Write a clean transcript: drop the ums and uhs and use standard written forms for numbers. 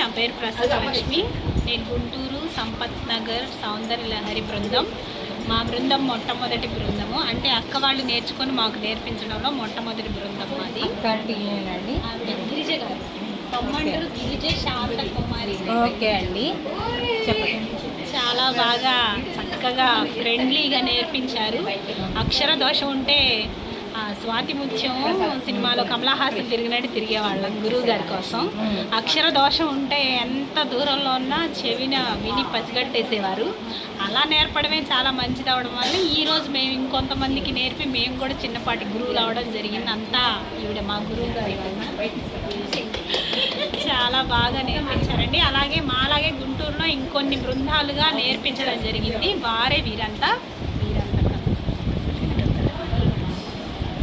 నా పేరు ప్రసన్నలక్ష్మి. నేను గుంటూరు సంపత్ నగర్ సౌందర్య లహరి బృందం. మా బృందం మొట్టమొదటి బృందము, అంటే అక్క వాళ్ళు నేర్చుకొని మాకు నేర్పించడంలో మొట్టమొదటి బృందం మాది. గిరిజ గారు, తొమ్మంటూరు గిరిజ శాంత కుమారి. ఓకే అండి, చెప్పండి. చాలా బాగా చక్కగా ఫ్రెండ్లీగా నేర్పించారు. అక్షర దోషం ఉంటే స్వాతి ముత్యం సినిమాలో కమలాహాసన్ తిరిగినట్టు తిరిగేవాళ్ళం గురువు గారి కోసం. అక్షర దోషం ఉంటే ఎంత దూరంలో ఉన్నా చెవిన విని పసిగట్టేసేవారు. అలా నేర్పడమే చాలా మంచిది అవడం వల్ల ఈరోజు మేము ఇంకొంతమందికి నేర్పి మేము కూడా చిన్నపాటి గురువులు అవడం జరిగింది. అంతా ఈవిడ మా గురువు గారి వల్ల చాలా బాగా నేర్పించారండి. అలాగే మాలాగే గుంటూరులో ఇంకొన్ని బృందాలుగా నేర్పించడం జరిగింది. వారే వీరంతా